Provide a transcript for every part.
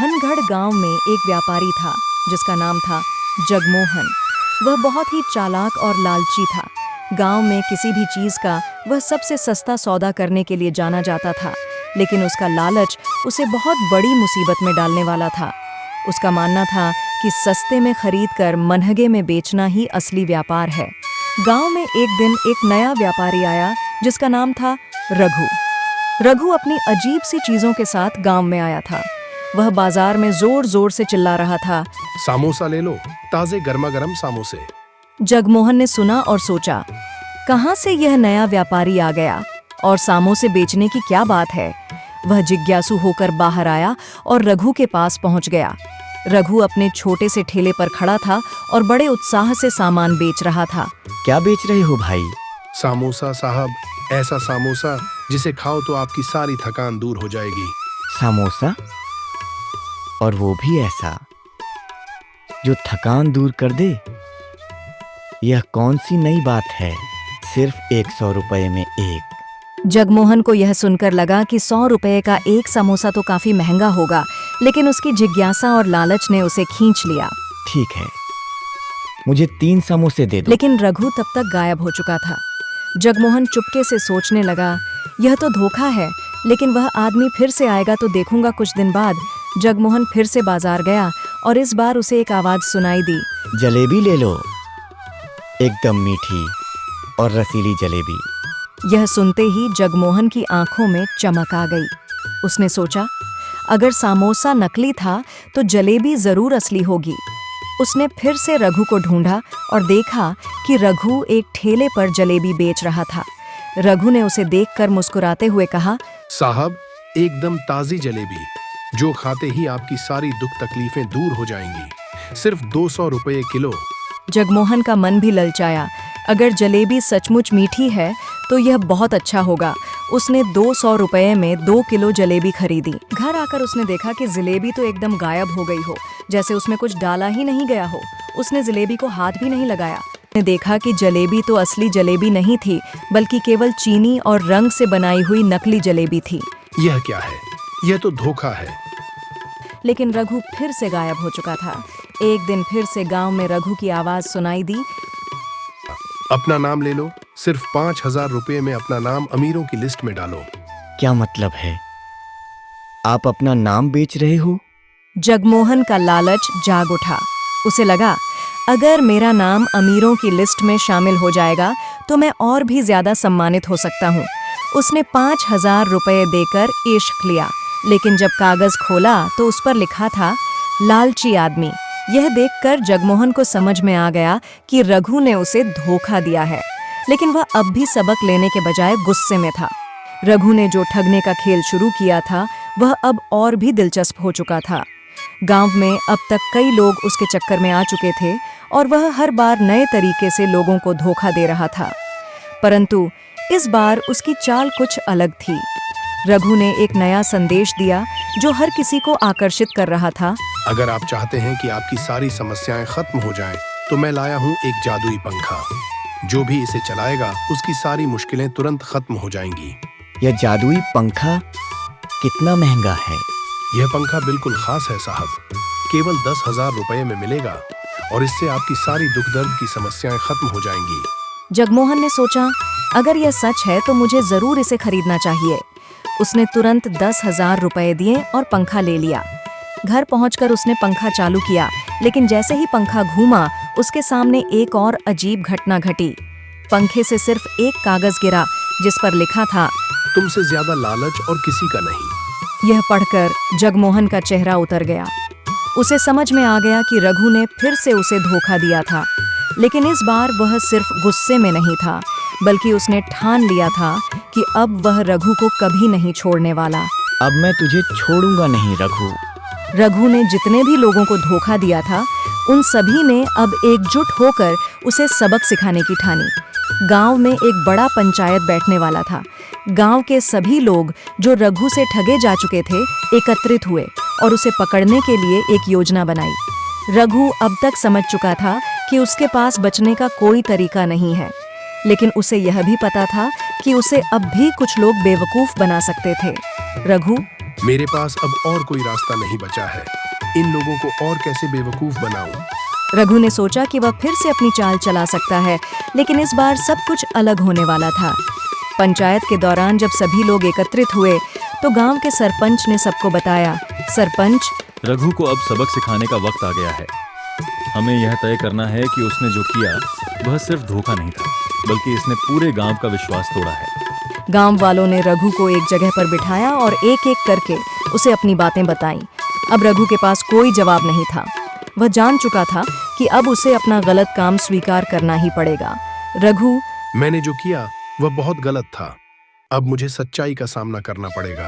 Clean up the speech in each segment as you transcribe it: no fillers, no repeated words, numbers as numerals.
धनगढ़ गांव में एक व्यापारी था जिसका नाम था जगमोहन। वह बहुत ही चालाक और लालची था। गांव में किसी भी चीज का वह सबसे सस्ता सौदा करने के लिए जाना जाता था, लेकिन उसका लालच उसे बहुत बड़ी मुसीबत में डालने वाला था। उसका मानना था कि सस्ते में खरीद कर महंगे में बेचना ही असली व्यापार है। गांव में एक दिन एक नया व्यापारी आया जिसका नाम था रघु। रघु अपनी अजीब सी चीजों के साथ गांव में आया था। वह बाजार में जोर जोर से चिल्ला रहा था, सामोसा ले लो, ताजे गर्मा गर्म सामोसे। जगमोहन ने सुना और सोचा, कहां से यह नया व्यापारी आ गया और सामोसे बेचने की क्या बात है। वह जिज्ञासु होकर बाहर आया और रघु के पास पहुंच गया। रघु अपने छोटे से ठेले पर खड़ा था और बड़े उत्साह से सामान बेच रहा था। क्या बेच रहे हो भाई? सामोसा साहब, ऐसा सामोसा जिसे खाओ तो आपकी सारी थकान दूर हो जाएगी। समोसा? और वो भी ऐसा जो थकान दूर कर दे? यह कौन सी नई बात है? सिर्फ 100 रुपए में एक। जगमोहन को यह सुनकर लगा कि 100 रुपए का एक समोसा तो काफी महंगा होगा, लेकिन उसकी जिज्ञासा और लालच ने उसे खींच लिया। ठीक है, मुझे 3 समोसे दे दो। लेकिन रघु तब तक गायब हो चुका था। जगमोहन चुपके से सोचने लगा, यह तो धोखा है, लेकिन वह आदमी फिर से आएगा तो देखूंगा। कुछ दिन बाद जगमोहन फिर से बाजार गया और इस बार उसे एक आवाज सुनाई दी, जलेबी ले लो, एकदम मीठी और रसीली जलेबी। यह सुनते ही जगमोहन की आंखों में चमक आ गई। उसने सोचा, अगर समोसा नकली था तो जलेबी जरूर असली होगी। उसने फिर से रघु को ढूंढा और देखा कि रघु एक ठेले पर जलेबी बेच रहा था। रघु ने उसे देखकर मुस्कुराते हुए कहा, साहब, एकदम ताजी जलेबी, जो खाते ही आपकी सारी दुख तकलीफें दूर हो जाएंगी। सिर्फ 200 रुपए किलो। जगमोहन का मन भी ललचाया। अगर जलेबी सचमुच मीठी है तो यह बहुत अच्छा होगा। उसने 200 रुपए में 2 किलो जलेबी खरीदी। घर आकर उसने देखा कि जलेबी तो एकदम गायब हो गई हो, जैसे उसमें कुछ डाला ही नहीं गया हो। उसने जलेबी को हाथ भी नहीं लगाया। उसने देखा कि जलेबी तो असली जलेबी नहीं थी, बल्कि केवल चीनी और रंग से बनाई हुई नकली जलेबी थी। यह क्या है? यह तो धोखा है। लेकिन रघु फिर से गायब हो चुका था। एक दिन फिर से गांव में रघु की आवाज सुनाई दी, अपना नाम ले लो, सिर्फ 5000 रुपए में अपना नाम अमीरों की लिस्ट में डालो। क्या मतलब है? आप अपना नाम बेच रहे हो? जगमोहन का लालच जाग उठा। उसे लगा, अगर मेरा नाम अमीरों की लिस्ट में शामिल हो जाएगा तो मैं और भी ज्यादा सम्मानित हो सकता हूँ। उसने 5000 रुपए देकर इश्क लिया, लेकिन जब कागज खोला तो उस पर लिखा था, लालची आदमी। यह देखकर जगमोहन को समझ में आ गया कि रघु ने उसे धोखा दिया है, लेकिन वह अब भी सबक लेने के बजाय गुस्से में था। रघु ने जो ठगने का खेल शुरू किया था वह अब और भी दिलचस्प हो चुका था। गांव में अब तक कई लोग उसके चक्कर में आ चुके थे और वह हर बार नए तरीके से लोगों को धोखा दे रहा था। परंतु इस बार उसकी चाल कुछ अलग थी। रघु ने एक नया संदेश दिया जो हर किसी को आकर्षित कर रहा था। अगर आप चाहते हैं कि आपकी सारी समस्याएं खत्म हो जाएं, तो मैं लाया हूं एक जादुई पंखा। जो भी इसे चलाएगा उसकी सारी मुश्किलें तुरंत खत्म हो जाएंगी। यह जादुई पंखा कितना महंगा है? यह पंखा बिल्कुल खास है साहब, केवल 10,000 रुपए में मिलेगा और इससे आपकी सारी दुख दर्द की समस्याएं खत्म हो जाएंगी। जगमोहन ने सोचा, अगर यह सच है तो मुझे जरूर इसे खरीदना चाहिए। उसने तुरंत 10,000 रुपए दिए और पंखा ले लिया। घर पहुंचकर उसने पंखा चालू किया, लेकिन जैसे ही पंखा घूमा उसके सामने एक और अजीब घटना घटी। पंखे से सिर्फ एक कागज गिरा जिस पर लिखा था, तुमसे ज्यादा लालच और किसी का नहीं। यह पढ़कर जगमोहन का चेहरा उतर गया। उसे समझ में आ गया कि रघु ने फिर से उसे धोखा दिया था, लेकिन इस बार वह सिर्फ गुस्से में नहीं था, बल्कि उसने ठान लिया था कि अब वह रघु को कभी नहीं छोड़ने वाला। अब मैं तुझे छोड़ूंगा नहीं रघु। रघु ने जितने भी लोगों को धोखा दिया था उन सभी ने अब एकजुट होकर उसे सबक सिखाने की ठानी। गांव में एक बड़ा पंचायत बैठने वाला था। गांव के सभी लोग जो रघु से ठगे जा चुके थे एकत्रित हुए और उसे पकड़ने के लिए एक योजना बनाई। रघु अब तक समझ चुका था कि उसके पास बचने का कोई तरीका नहीं है, लेकिन उसे यह भी पता था कि उसे अब भी कुछ लोग बेवकूफ बना सकते थे। रघु, मेरे पास अब और कोई रास्ता नहीं बचा है। इन लोगों को और कैसे बेवकूफ बनाऊं? रघु ने सोचा कि वह फिर से अपनी चाल चला सकता है, लेकिन इस बार सब कुछ अलग होने वाला था। पंचायत के दौरान जब सभी लोग एकत्रित हुए तो गांव के सरपंच ने सबको बताया, सरपंच, रघु को अब सबक सिखाने का वक्त आ गया है। हमें यह तय करना है कि उसने जो किया वह सिर्फ धोखा नहीं था, बल्कि इसने पूरे गांव का विश्वास तोड़ा है। गांव वालों ने रघु को एक जगह पर बिठाया और एक एक करके उसे अपनी बातें बताईं। अब रघु के पास कोई जवाब नहीं था। वह जान चुका था कि अब उसे अपना गलत काम स्वीकार करना ही पड़ेगा। रघु, मैंने जो किया वह बहुत गलत था। अब मुझे सच्चाई का सामना करना पड़ेगा।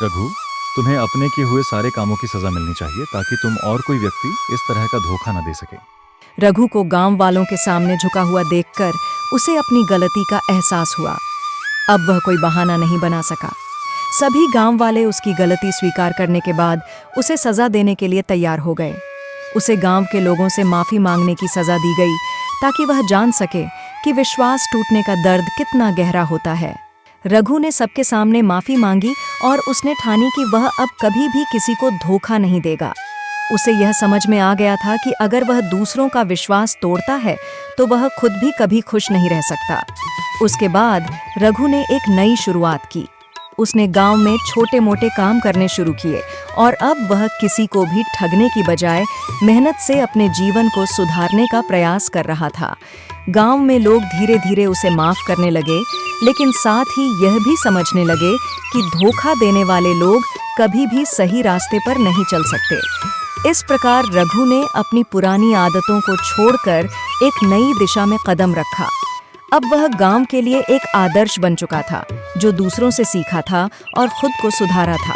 रघु, तुम्हें अपने किए हुए सारे कामों की सजा मिलनी चाहिए ताकि तुम और कोई व्यक्ति इस तरह का धोखा न दे सके। रघु को गांव वालों के सामने झुका हुआ देखकर उसे अपनी गलती का एहसास हुआ। अब वह कोई बहाना नहीं बना सका। सभी गांव वाले उसकी गलती स्वीकार करने के बाद उसे सजा देने के लिए तैयार हो गए। उसे गांव के लोगों से माफी मांगने की सजा दी गई ताकि वह जान सके कि विश्वास टूटने का दर्द कितना गहरा होता है। रघु ने सबके सामने माफी मांगी और उसने ठानी कि वह अब कभी भी किसी को धोखा नहीं देगा। उसे यह समझ में आ गया था कि अगर वह दूसरों का विश्वास तोड़ता है तो वह खुद भी कभी खुश नहीं रह सकता। उसके बाद रघु ने एक नई शुरुआत की। उसने गांव में छोटे मोटे काम करने शुरू किए और अब वह किसी को भी ठगने की बजाय मेहनत से अपने जीवन को सुधारने का प्रयास कर रहा था। गांव में लोग धीरे धीरे उसे माफ करने लगे, लेकिन साथ ही यह भी समझने लगे कि धोखा देने वाले लोग कभी भी सही रास्ते पर नहीं चल सकते। इस प्रकार रघु ने अपनी पुरानी आदतों को छोड़कर एक नई दिशा में कदम रखा। अब वह गांव के लिए एक आदर्श बन चुका था, जो दूसरों से सीखा था और खुद को सुधारा था।